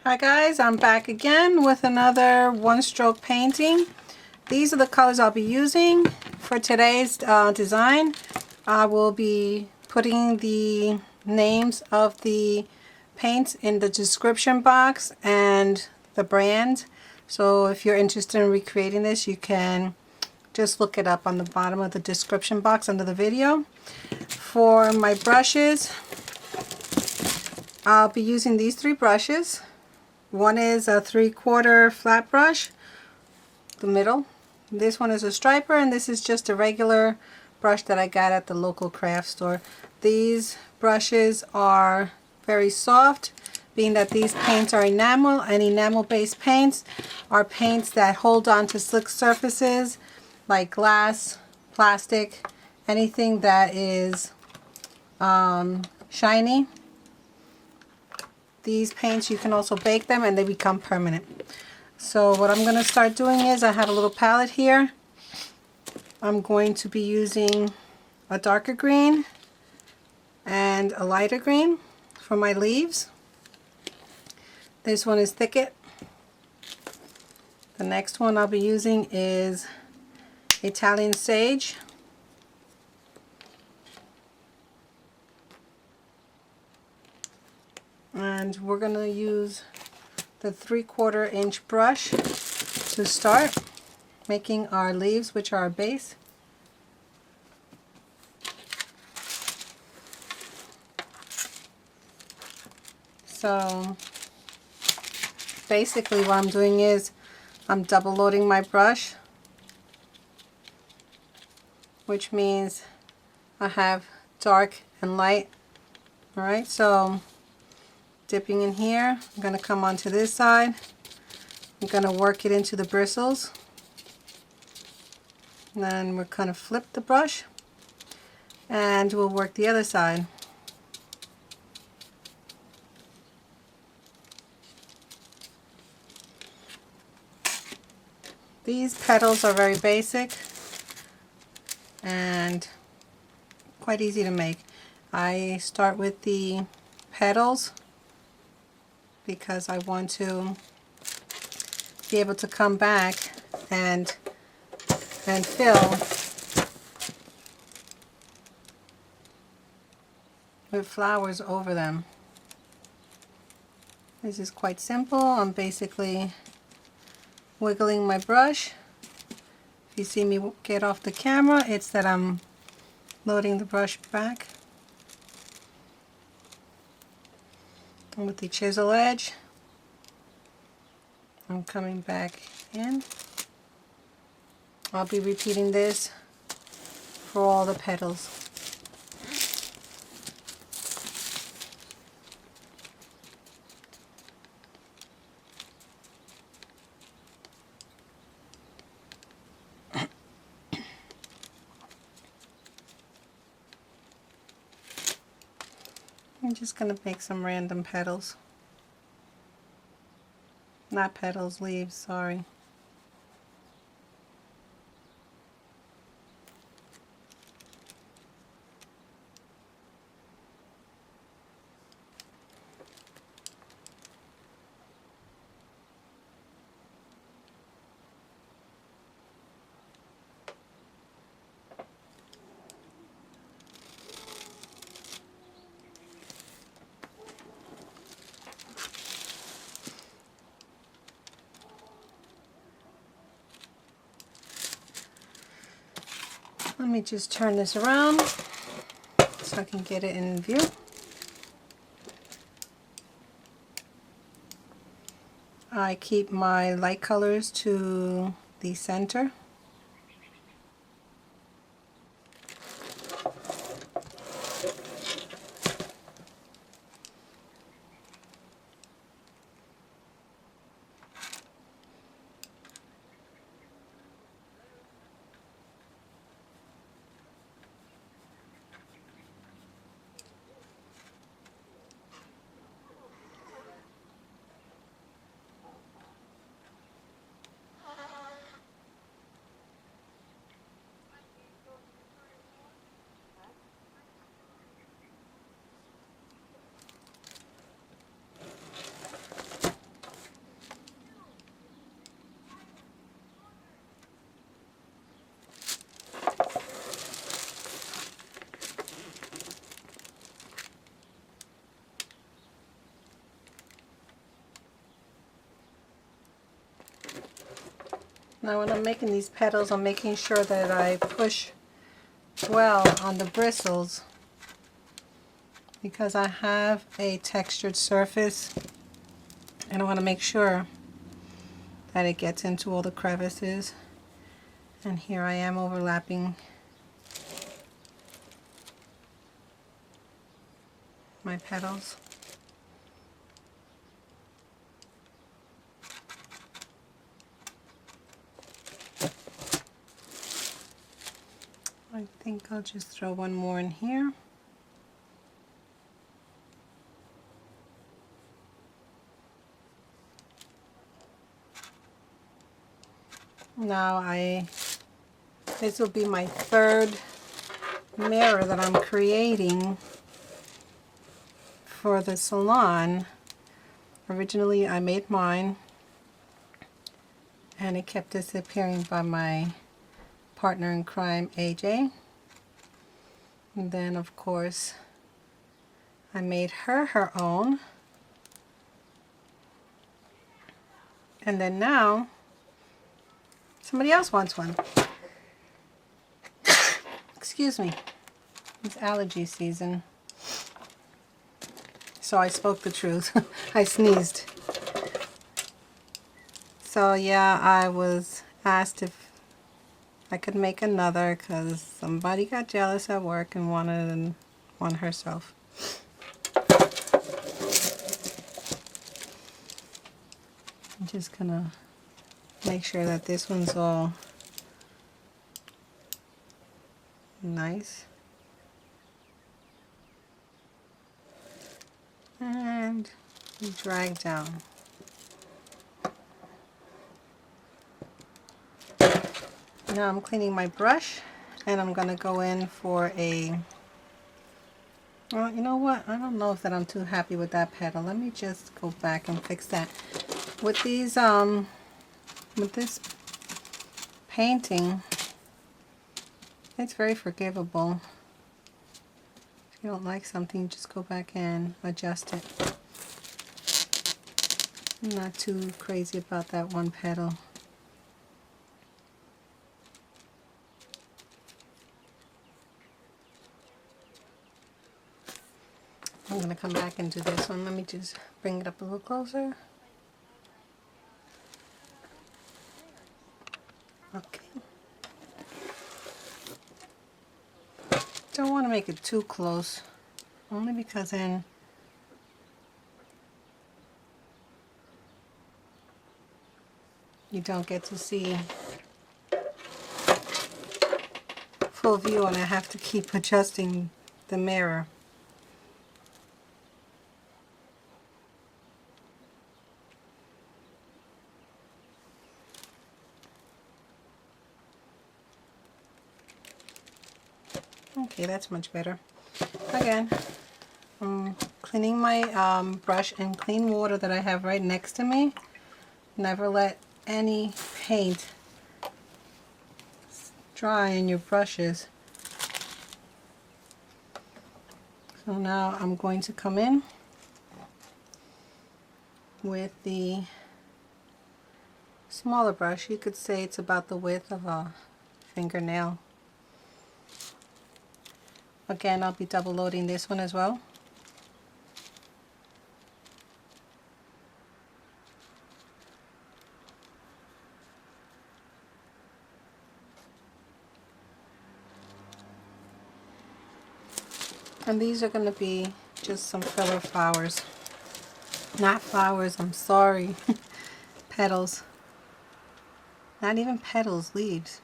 Hi guys, I'm back again with another one-stroke painting. These are the colors I'll be using for today's design. I will be putting the names of the paints in the description box and the brand. So if you're interested in recreating this, you can just look it up on the bottom of the description box under the video. For my brushes, I'll be using these three brushes. One is a 3/4 flat brush, the middle. This one is a striper, and this is just a regular brush that I got at the local craft store. These brushes are very soft, being that these paints are enamel, and enamel-based paints are paints that hold on to slick surfaces like glass, plastic, anything that is shiny. These paints, you can also bake them and they become permanent. So what I'm going to start doing is, I have a little palette here. I'm going to be using a darker green and a lighter green for my leaves. This one is Thicket. The next one I'll be using is Italian Sage. And we're going to use the 3/4 inch brush to start making our leaves, which are our base. So basically what I'm doing is I'm double loading my brush, which means I have dark and light. Alright, so dipping in here, I'm going to come onto this side. I'm going to work it into the bristles. And then we're going to flip the brush and we'll work the other side. These petals are very basic and quite easy to make. I start with the petals because I want to be able to come back and fill with flowers over them. This is quite simple. I'm basically wiggling my brush. If you see me get off the camera, it's that I'm loading the brush back. And with the chisel edge, I'm coming back in. I'll be repeating this for all the petals. I'm just going to make some random petals. Not petals, leaves, sorry. Let me just turn this around so I can get it in view. I keep my light colors to the center. Now when I'm making these petals, I'm making sure that I push well on the bristles because I have a textured surface and I want to make sure that it gets into all the crevices. And here I am overlapping my petals. I think I'll just throw one more in here. Now this will be my third mirror that I'm creating for the salon. Originally I made mine and it kept disappearing by my partner in crime, AJ. And then of course I made her own. And then now somebody else wants one. Excuse me. It's allergy season. So I spoke the truth. I sneezed. So yeah, I was asked if I could make another because somebody got jealous at work and wanted one herself. I'm just gonna make sure that this one's all nice. And drag down. Now I'm cleaning my brush and I'm going to go in for a, well, you know what? I don't know if that I'm too happy with that petal. Let me just go back and fix that. With these, with this painting, it's very forgivable. If you don't like something, just go back and adjust it. I'm not too crazy about that one petal. I'm going to come back and do this one. Let me just bring it up a little closer. Okay. Don't want to make it too close, only because then you don't get to see full view and I have to keep adjusting the mirror. Okay, that's much better. Again, I'm cleaning my brush in clean water that I have right next to me. Never let any paint dry in your brushes. So now I'm going to come in with the smaller brush. You could say it's about the width of a fingernail. Again, I'll be double loading this one as well. And these are going to be just some filler flowers. Not flowers, I'm sorry. Petals. Not even petals, leaves.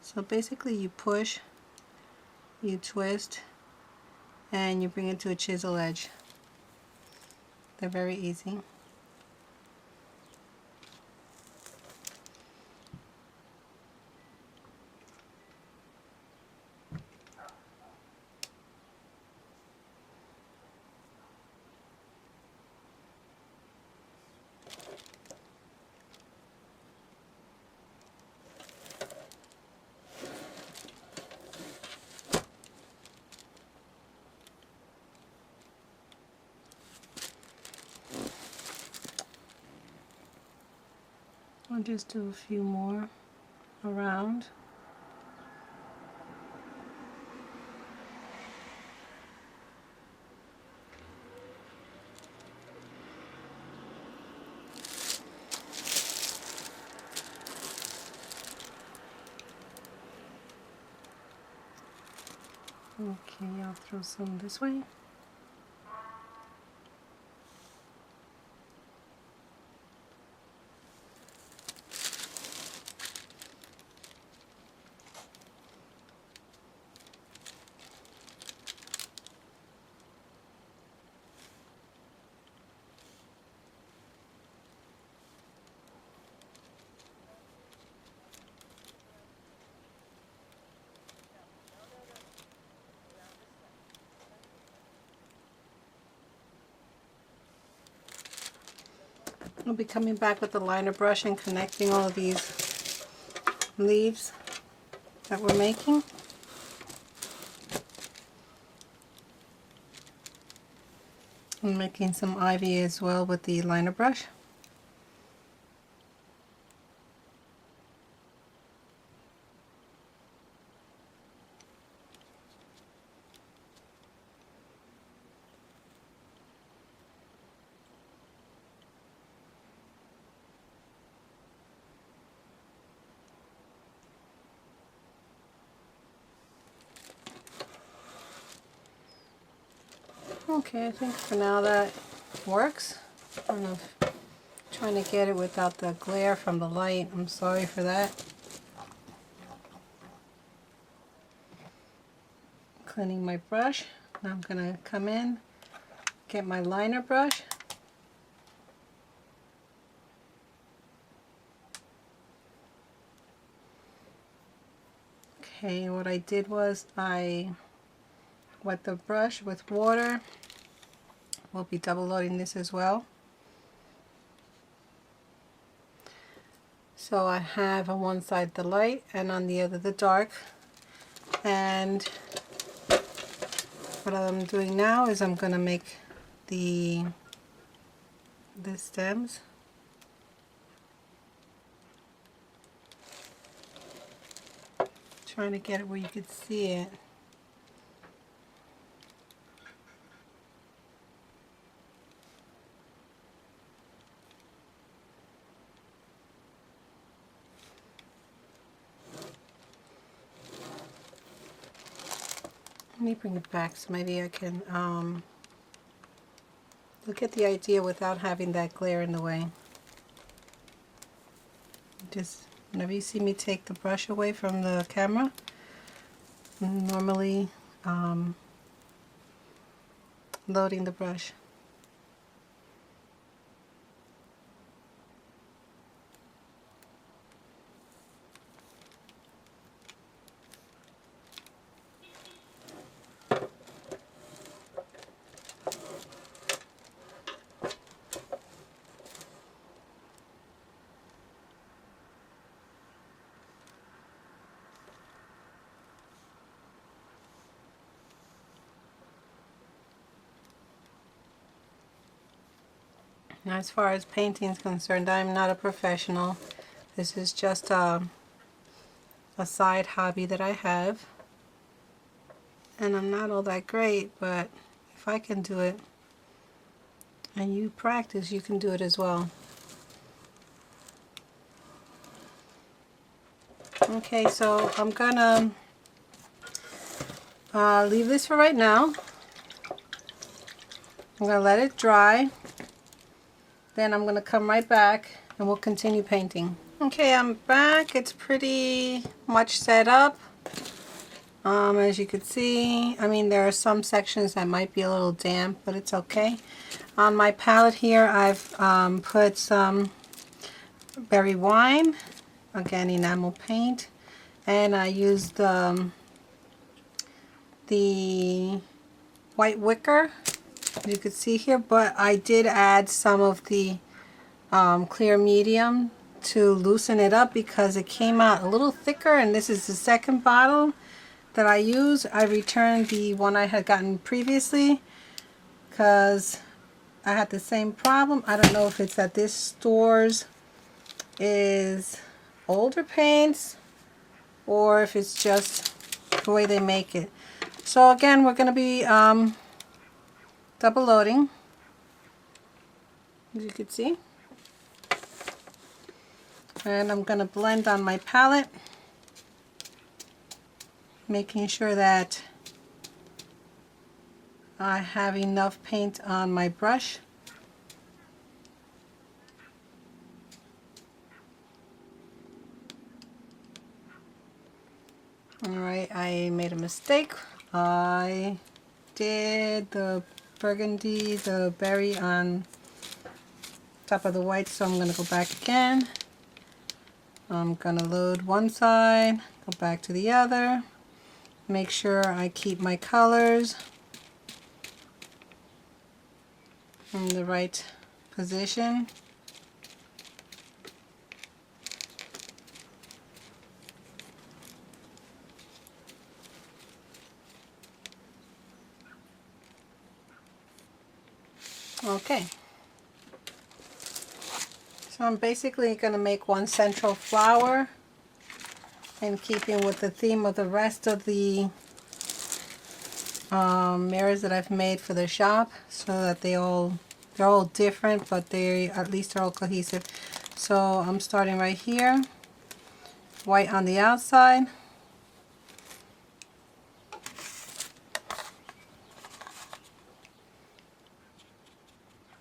So basically you push, you twist, and you bring it to a chisel edge. They're very easy. I'll just do a few more around. Okay, I'll throw some this way. I'll be coming back with the liner brush and connecting all of these leaves that we're making. I'm making some ivy as well with the liner brush. Okay, I think for now that works. I don't know if I'm trying to get it without the glare from the light. I'm sorry for that. Cleaning my brush. Now I'm going to come in, get my liner brush. Okay, what I did was I wet the brush with water. We'll be double loading this as well. So I have on one side the light and on the other the dark. And what I'm doing now is I'm going to make the stems. Trying to get it where you could see it. Let me bring it back so maybe I can look at the idea without having that glare in the way. Just whenever you see me take the brush away from the camera, I'm normally loading the brush. Now, as far as painting is concerned, I'm not a professional. This is just a side hobby that I have. And I'm not all that great, but if I can do it and you practice, you can do it as well. Okay, so I'm gonna leave this for right now. I'm gonna let it dry. Then I'm gonna come right back and we'll continue painting. Okay, I'm back. It's pretty much set up. As you can see, I mean, there are some sections that might be a little damp, but it's okay. On my palette here, I've put some berry wine, again enamel paint, and I used the white wicker, you could see here, but I did add some of the clear medium to loosen it up because it came out a little thicker, and this is the second bottle that I use. I returned the one I had gotten previously because I had the same problem. I don't know if it's that this store's is older paints or if it's just the way they make it. So again, we're going to be double loading, as you can see. And I'm going to blend on my palette, making sure that I have enough paint on my brush. Alright, I made a mistake. I did the burgundy, the berry on top of the white, so I'm going to go back again. I'm going to load one side, go back to the other, make sure I keep my colors in the right position. Okay, so I'm basically going to make one central flower in keeping with the theme of the rest of the mirrors that I've made for the shop, so that they're all different, but they at least are all cohesive. So I'm starting right here, white on the outside.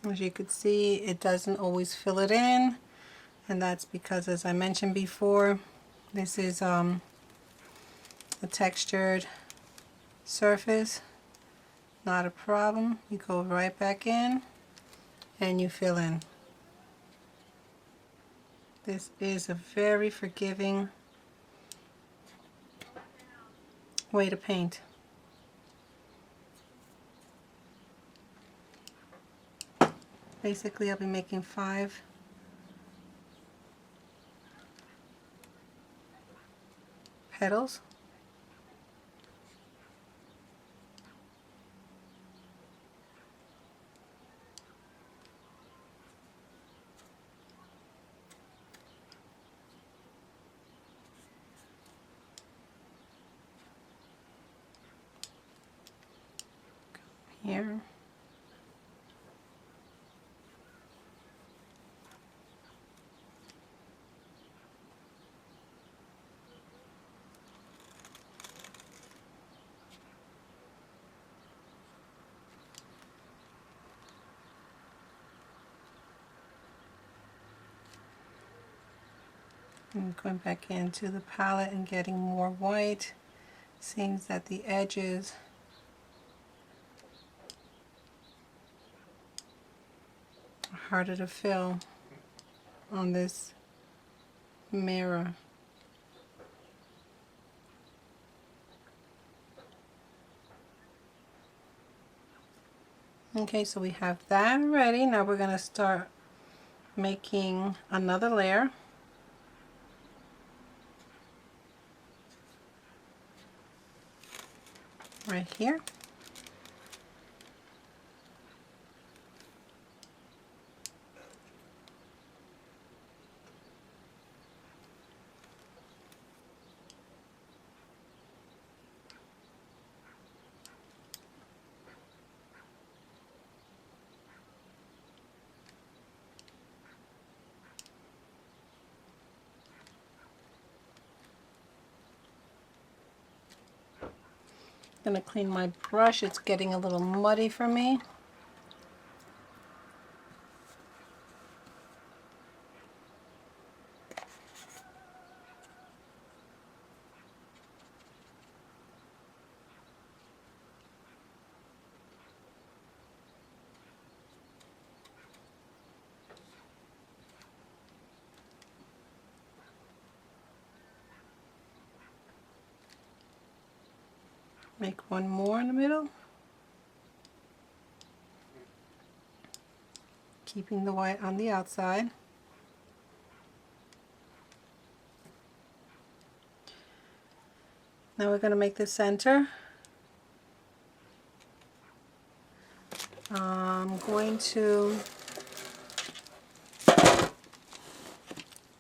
As you can see, it doesn't always fill it in, and that's because, as I mentioned before, this is a textured surface. Not a problem. You go right back in and you fill in. This is a very forgiving way to paint. Basically, I'll be making 5 petals. Here. And going back into the palette and getting more white. Seems that the edges are harder to fill on this mirror. Okay, so we have that ready. Now we're going to start making another layer. Right here. I'm going to clean my brush. It's getting a little muddy for me. Make one more in the middle, keeping the white on the outside. Now we're going to make the center. I'm going to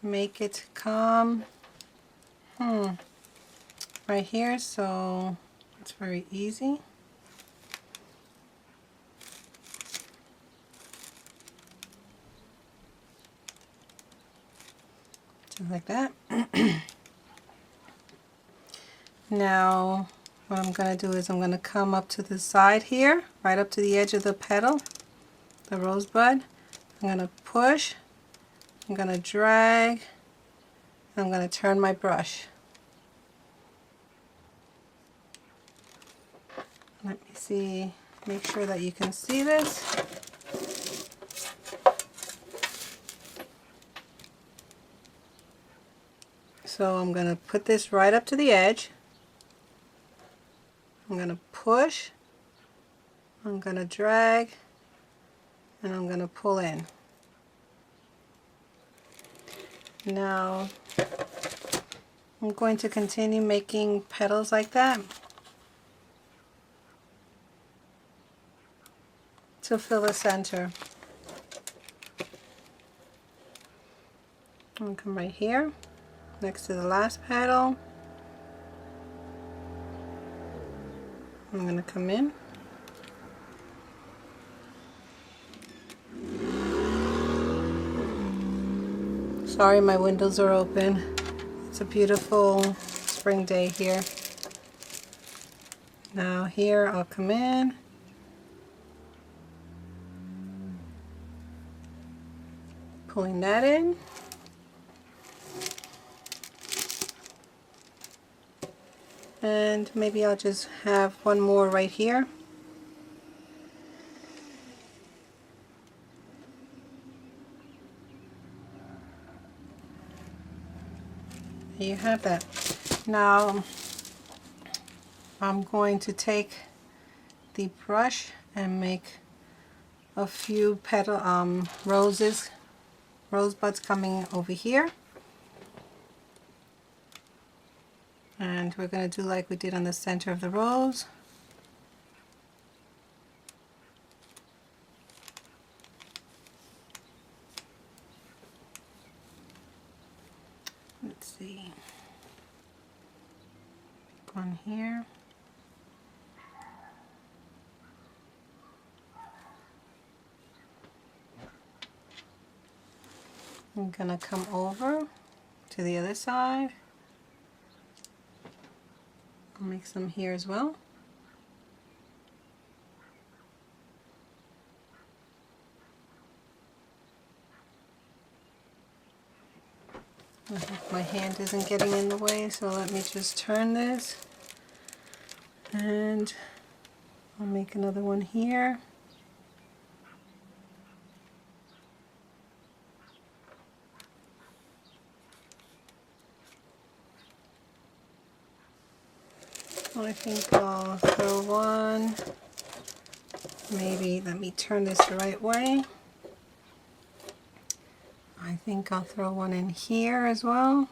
make it come right here, so it's very easy. Just like that. Now what I'm going to do is I'm going to come up to the side here, right up to the edge of the petal, the rosebud. I'm going to push, I'm going to drag, and I'm going to turn my brush. Let me see, make sure that you can see this. So I'm going to put this right up to the edge. I'm going to push, I'm going to drag, and I'm going to pull in. Now I'm going to continue making petals like that to fill the center. I'm going to come right here next to the last petal. I'm going to come in. Sorry, my windows are open. It's a beautiful spring day here. Now here I'll come in. Pulling that in. And maybe I'll just have one more right here. There you have that. Now I'm going to take the brush and make a few rosebuds coming over here. And we're going to do like we did on the center of the rose. Let's see. One here. I'm going to come over to the other side. I'll make some here as well. I hope my hand isn't getting in the way, so let me just turn this. And I'll make another one here. I think I'll throw one. Maybe let me turn this the right way. I think I'll throw one in here as well.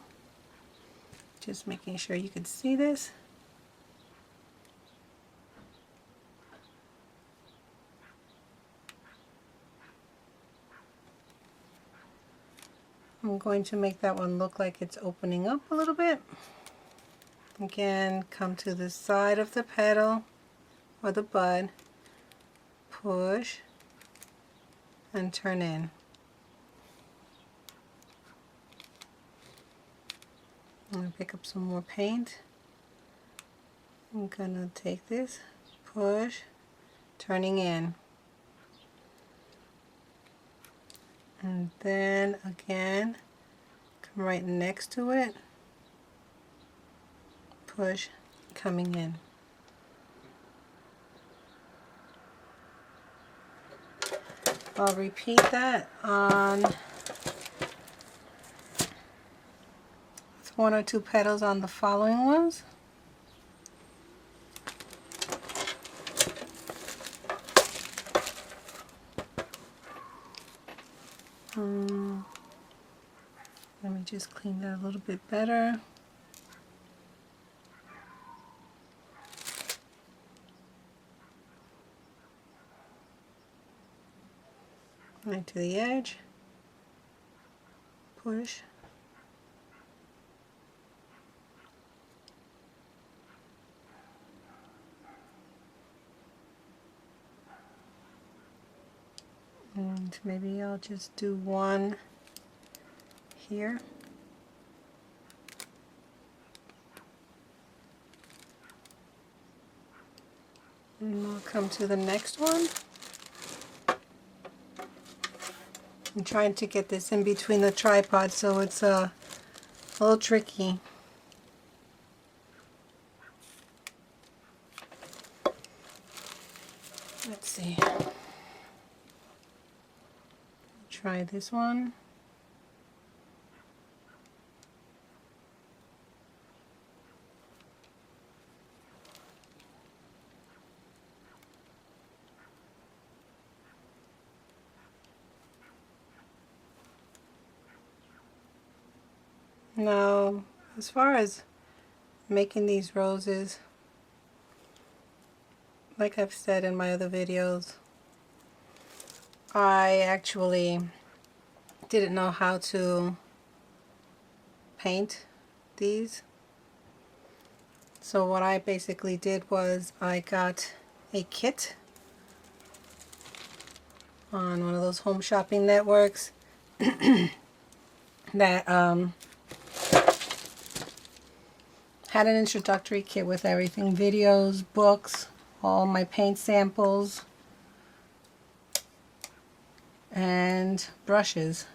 Just making sure you can see this. I'm going to make that one look like it's opening up a little bit. Again, come to the side of the petal or the bud, push, and turn in. I'm going to pick up some more paint. I'm going to take this, push, turning in. And then again, come right next to it, push, coming in. I'll repeat that on one or two petals on the following ones. Let me just clean that a little bit better. Right to the edge, push, And maybe I'll just do one here. And I'll come to the next one. I'm trying to get this in between the tripod, so it's a little tricky. Let's see. Try this one. Now, as far as making these roses, like I've said in my other videos, I actually didn't know how to paint these. So what I basically did was I got a kit on one of those home shopping networks that had an introductory kit with everything, videos, books, all my paint samples, and brushes.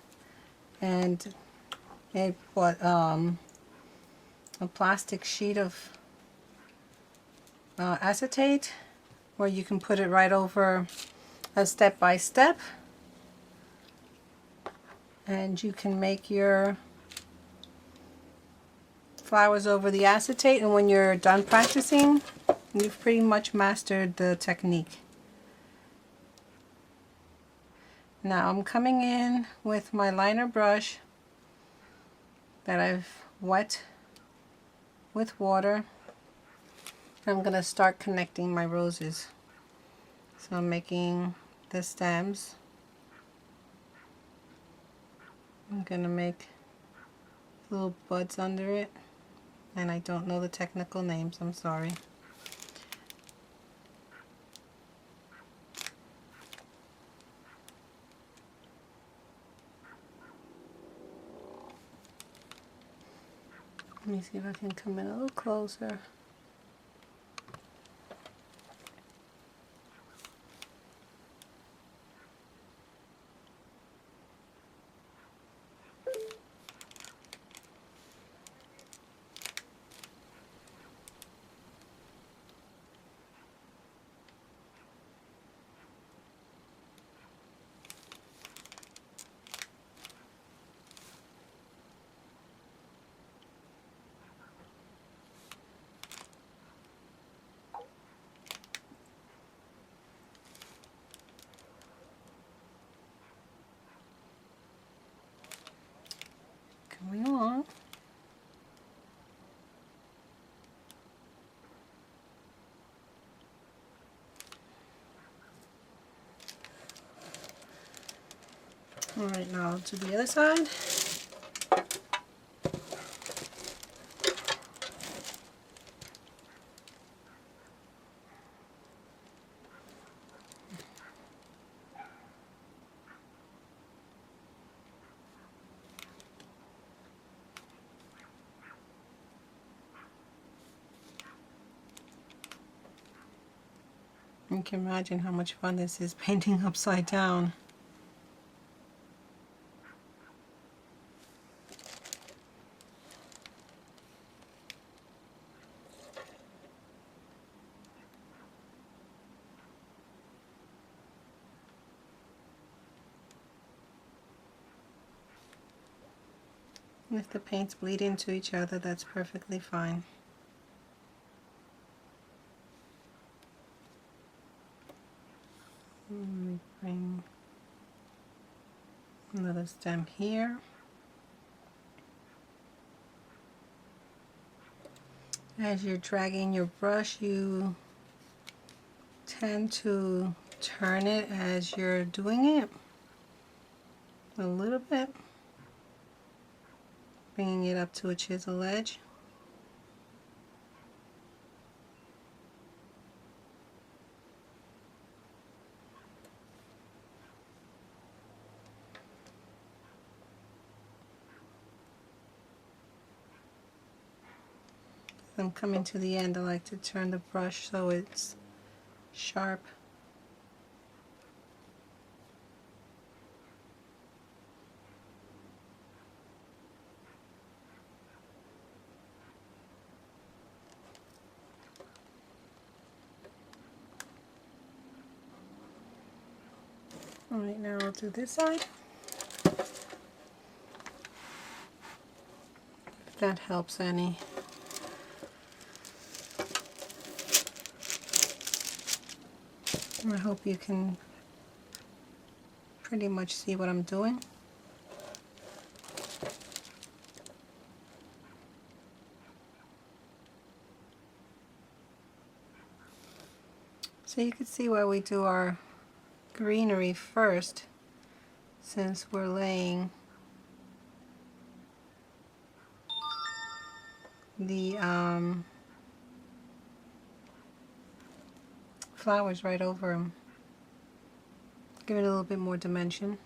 And it bought a plastic sheet of acetate where you can put it right over a step-by-step, and you can make your flowers over the acetate, and when you're done practicing, you've pretty much mastered the technique. Now I'm coming in with my liner brush that I've wet with water. I'm going to start connecting my roses. So I'm making the stems. I'm going to make little buds under it. And I don't know the technical names, I'm sorry. Let me see if I can come in a little closer. Coming along. Alright, now to the other side. You can imagine how much fun this is painting upside down. If the paints bleed into each other, that's perfectly fine. Let me bring another stem here. As you're dragging your brush, you tend to turn it as you're doing it a little bit, bringing it up to a chisel edge. them coming to the end, I like to turn the brush so it's sharp. Alright, now I'll do this side. If that helps any. I hope you can pretty much see what I'm doing. So you can see why we do our greenery first, since we're laying the flowers right over them. Give it a little bit more dimension.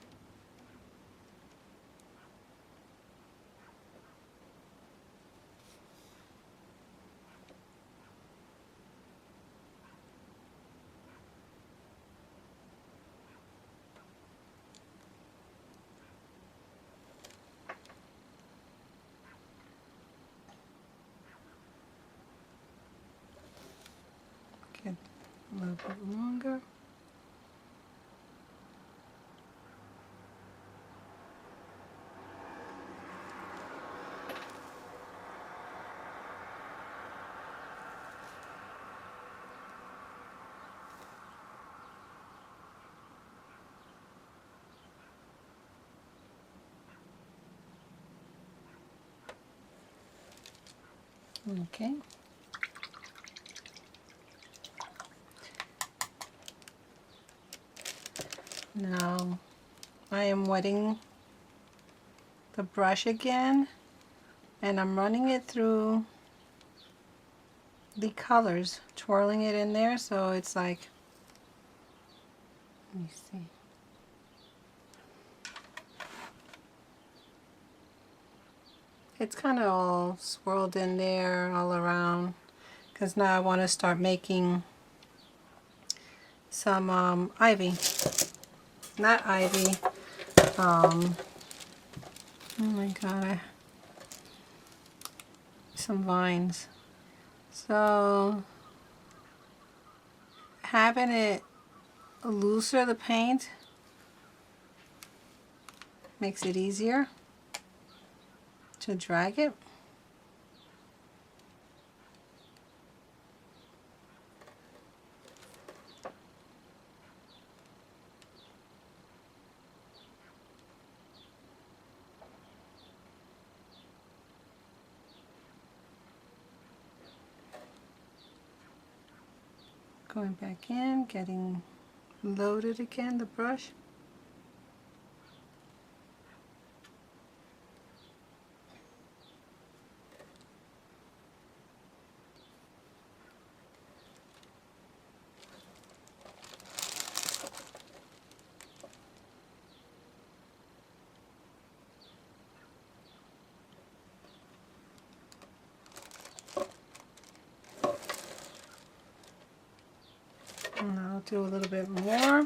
Get a little bit longer. Okay. Now I am wetting the brush again, and I'm running it through the colors, twirling it in there so it's like, let me see. It's kind of all swirled in there all around, because now I want to start making some ivy. Not ivy. Oh my god. Some vines. So having it looser, the paint, makes it easier to drag it. Going back in, getting loaded again, the brush. And I'll do a little bit more.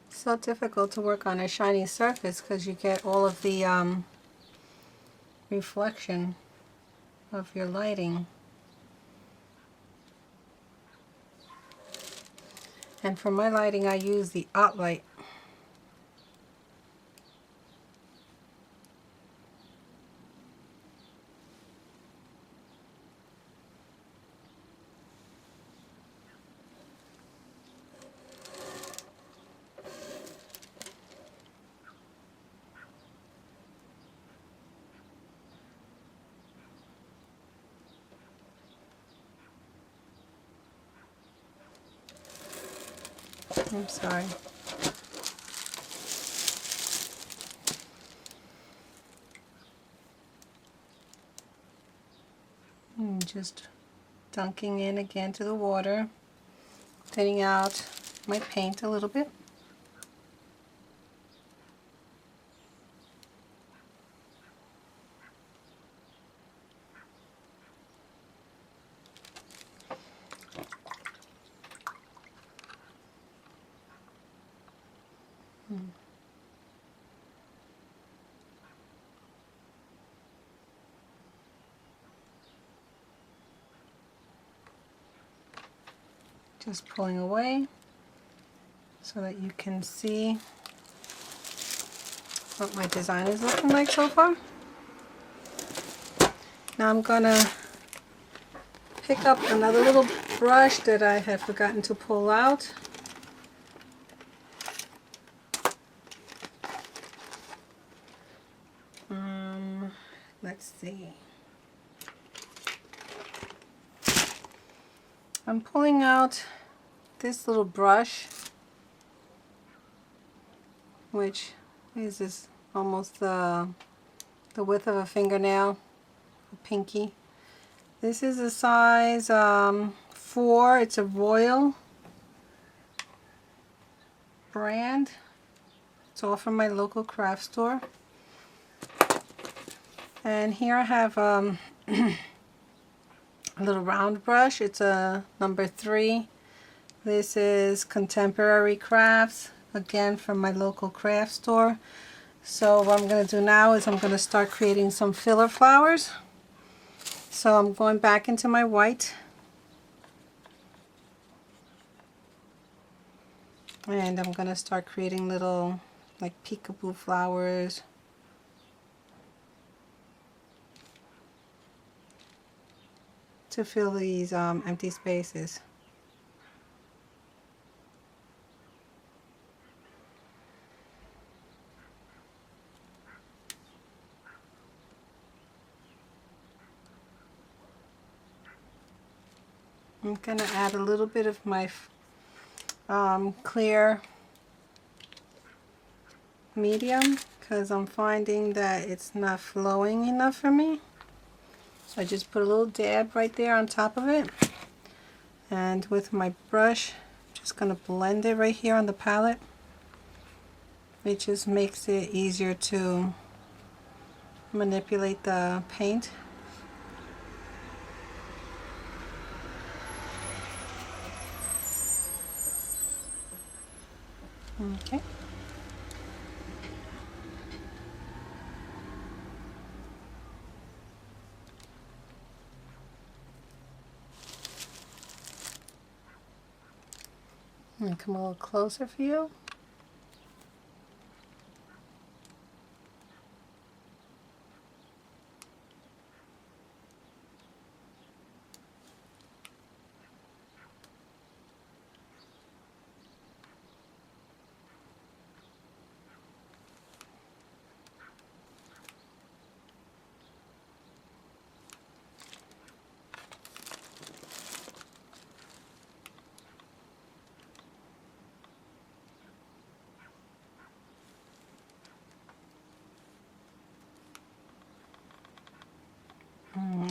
So difficult to work on a shiny surface because you get all of the reflection of your lighting. And for my lighting I use the light. I'm sorry. And just dunking in again to the water, thinning out my paint a little bit. Just pulling away so that you can see what my design is looking like so far. Now I'm gonna pick up another little brush that I had forgotten to pull out. Let's see. I'm pulling out this little brush, which is almost the width of a fingernail, a pinky. This is a size 4. It's a Royal brand. It's all from my local craft store. And here I have a little round brush. It's a number 3. This is Contemporary Crafts, again from my local craft store. So what I'm going to do now is I'm going to start creating some filler flowers. So I'm going back into my white. And I'm going to start creating little like peekaboo flowers. To fill these empty spaces. I'm going to add a little bit of my clear medium because I'm finding that it's not flowing enough for me. So I just put a little dab right there on top of it, and with my brush I'm just going to blend it right here on the palette. It just makes it easier to manipulate the paint. Okay. And come a little closer for you.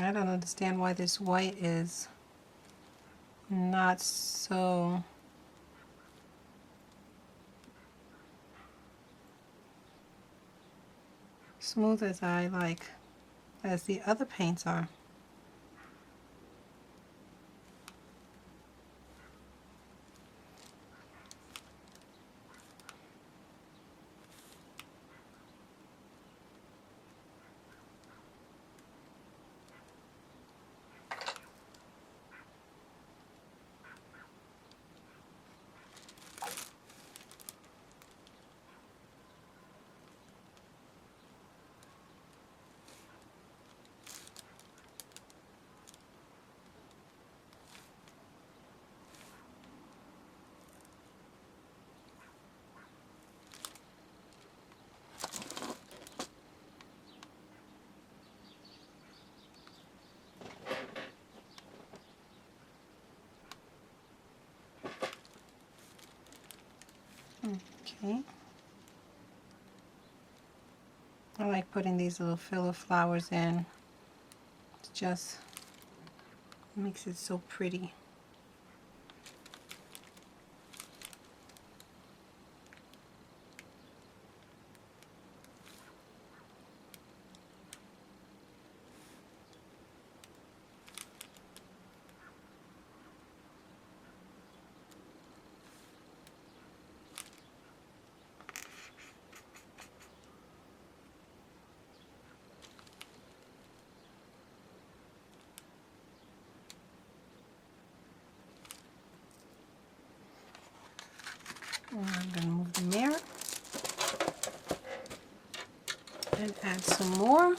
I don't understand why this white is not so smooth as I like, as the other paints are. Okay. I like putting these little filler flowers in. It just makes it so pretty. And I'm going to move the mirror and add some more.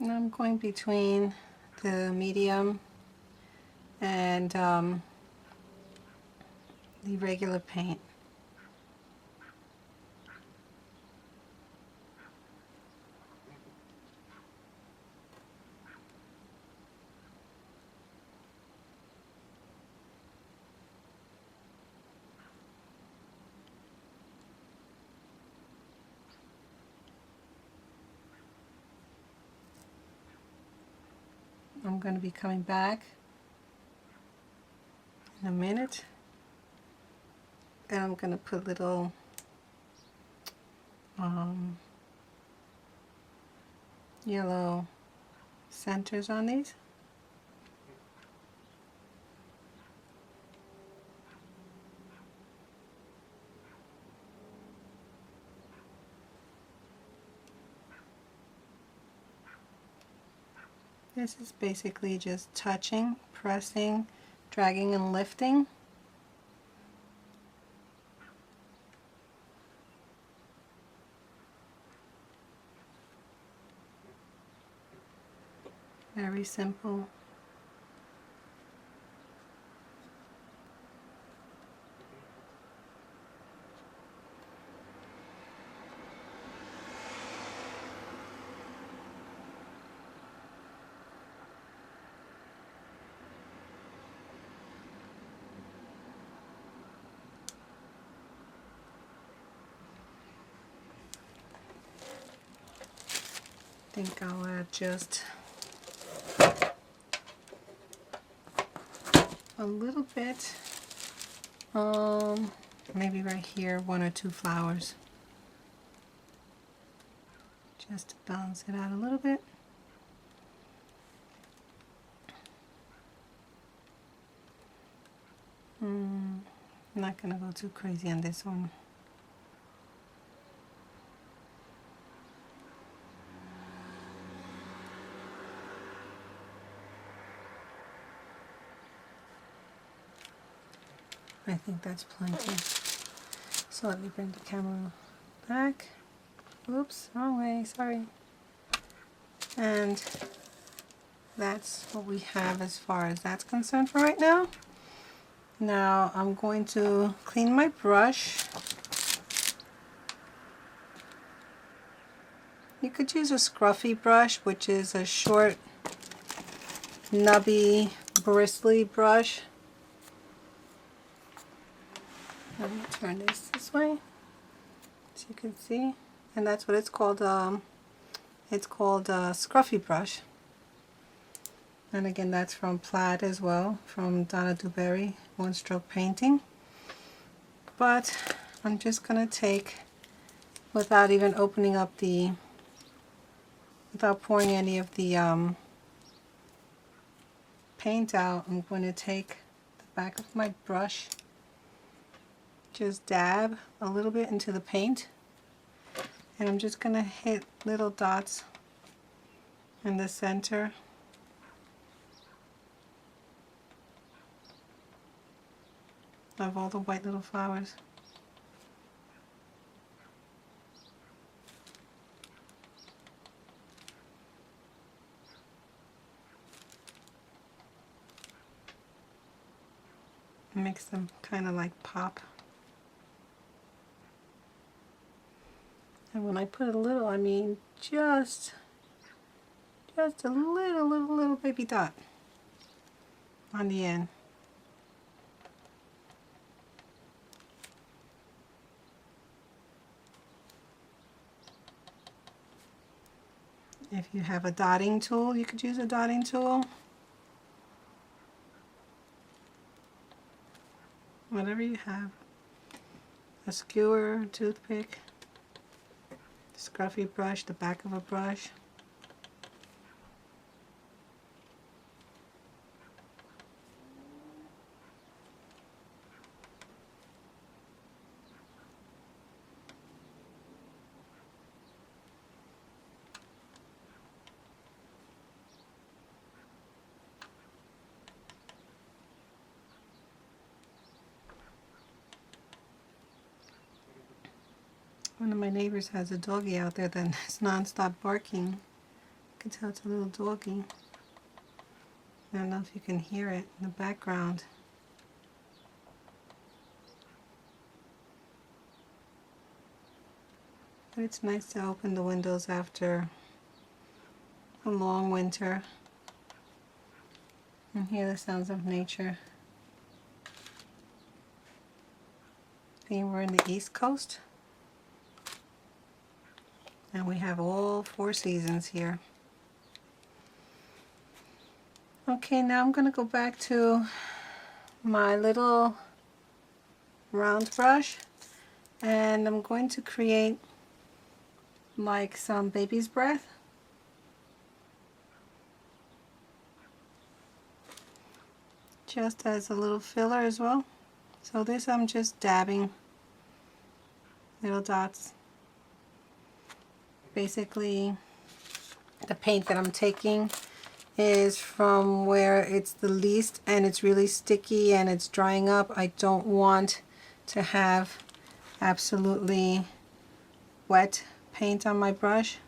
And I'm going between the medium and the regular paint. I'm going to be coming back in a minute, and I'm going to put little yellow centers on these. This is basically just touching, pressing, dragging and lifting. Very simple. I think I'll add just a little bit, maybe right here, 1 or 2 flowers, just to balance it out a little bit. I'm not going to go too crazy on this one. I think that's plenty. So let me bring the camera back. Oops, wrong way, sorry. And that's what we have as far as that's concerned for right now. Now I'm going to clean my brush. You could use a scruffy brush, which is a short, nubby, bristly brush. Let me turn this way so you can see. And that's what it's called. It's called a scruffy brush. And again, that's from Plaid as well, from Donna Dewberry, One Stroke Painting. But I'm just going to take, without even opening up the, without pouring any of the paint out, I'm going to take the back of my brush, just dab a little bit into the paint, and I'm just going to hit little dots in the center of all the white little flowers. Makes them kind of like pop. And when I put a little, I mean just a little baby dot on the end. If you have a dotting tool, you could use a dotting tool. Whatever you have a skewer, toothpick, scruffy brush, the back of a brush. One of my neighbors has a doggy out there that is non-stop barking. You can tell it's a little doggy. I don't know if you can hear it in the background. But it's nice to open the windows after a long winter and hear the sounds of nature. And we're in the East Coast, and we have all 4 seasons here. Okay, now I'm going to go back to my little round brush, and I'm going to create like some baby's breath. Just as a little filler as well. So this I'm just dabbing little dots. Basically, the paint that I'm taking is from where it's the least and it's really sticky and it's drying up. I don't want to have absolutely wet paint on my brush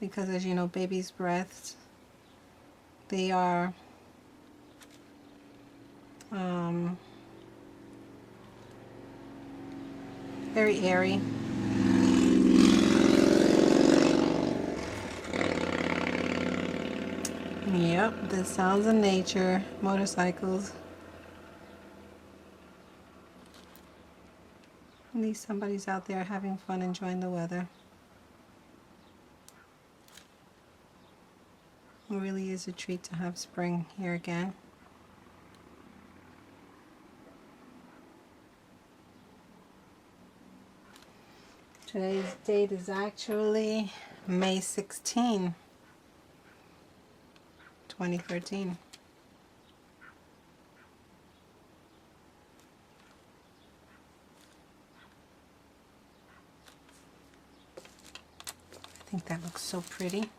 because, as you know, baby's breaths, they are very airy. Yep, the sounds of nature, motorcycles. At least somebody's out there having fun, enjoying the weather. It really is a treat to have spring here again. Today's date is actually May 16, 2013. I think that looks so pretty.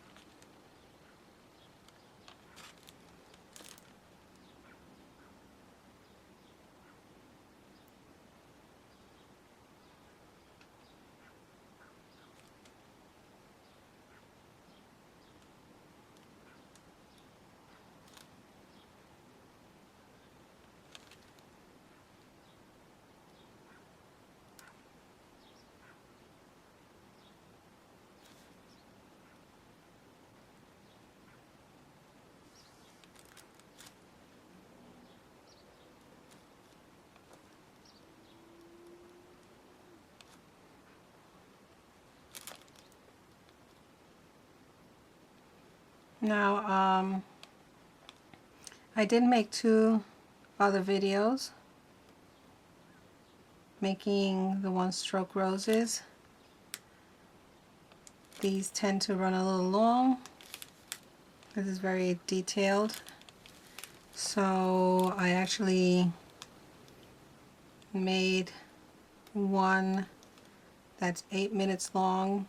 Now, I did make 2 other videos making the one-stroke roses. These tend to run a little long. This is very detailed. So I actually made one that's 8 minutes long.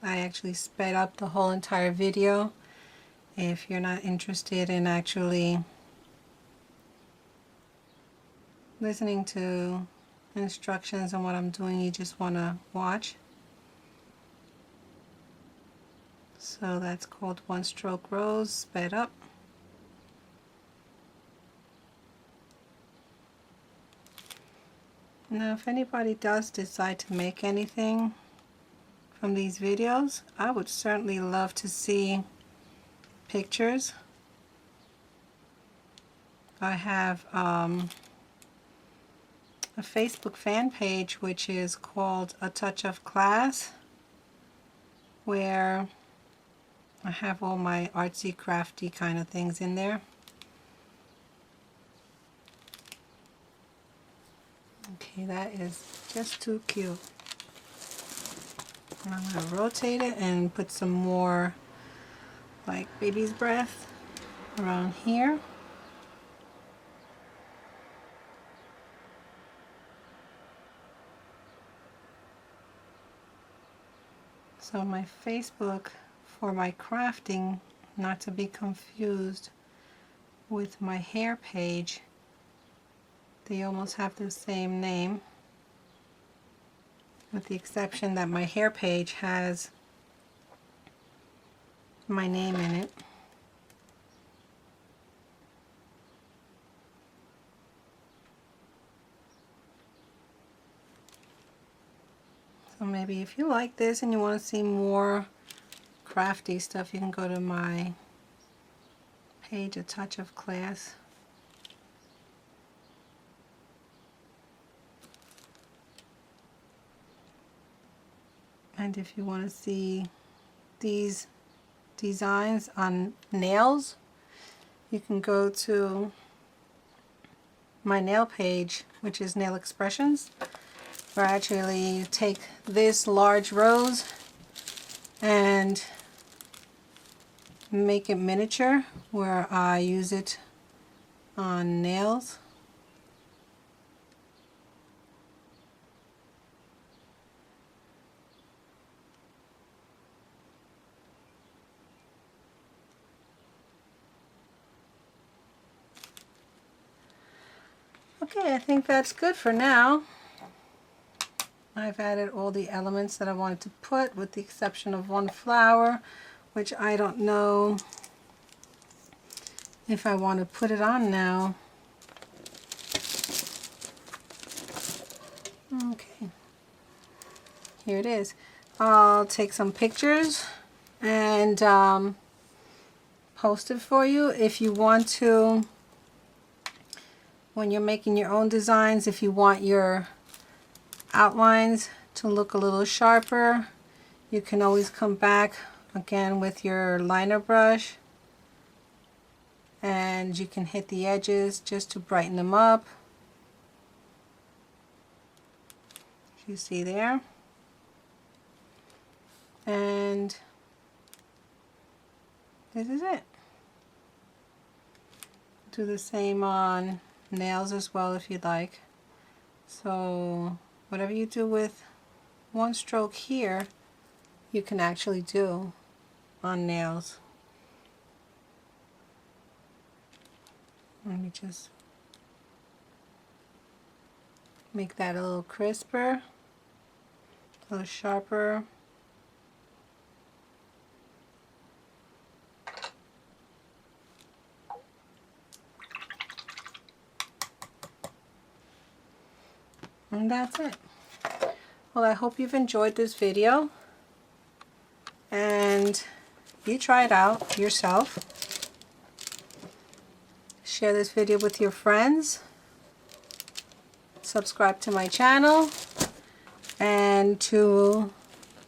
I actually sped up the whole entire video. If you're not interested in actually listening to instructions on what I'm doing, you just want to watch. So that's called One Stroke Rose, sped up. Now if anybody does decide to make anything from these videos, I would certainly love to see pictures. I have a Facebook fan page which is called A Touch of Class, where I have all my artsy crafty kind of things in there. Okay, that is just too cute. And I'm going to rotate it and put some more like baby's breath around here. So my Facebook for my crafting, not to be confused with my hair page, they almost have the same name, with the exception that my hair page has my name in it. So maybe if you like this and you want to see more crafty stuff, you can go to my page, A Touch of Class. And if you want to see these designs on nails, you can go to my nail page, which is Nail Expressions, where I actually take this large rose and make it miniature, where I use it on nails. Okay, I think that's good for now. I've added all the elements that I wanted to put, with the exception of one flower, which I don't know if I want to put it on now. Okay, here it is. I'll take some pictures and post it for you. If you want to, when you're making your own designs, if you want your outlines to look a little sharper, you can always come back again with your liner brush and you can hit the edges just to brighten them up. You see there, and this is it. Do the same on nails as well if you'd like. So whatever you do with one stroke here, you can actually do on nails. Let me just make that a little crisper, a little sharper. And that's it. Well, I hope you've enjoyed this video and you try it out yourself. Share this video with your friends. Subscribe to my channel and to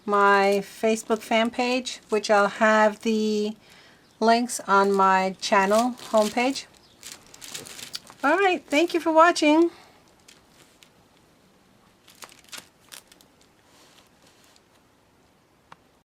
my Facebook fan page, which I'll have the links on my channel homepage. Alright, thank you for watching.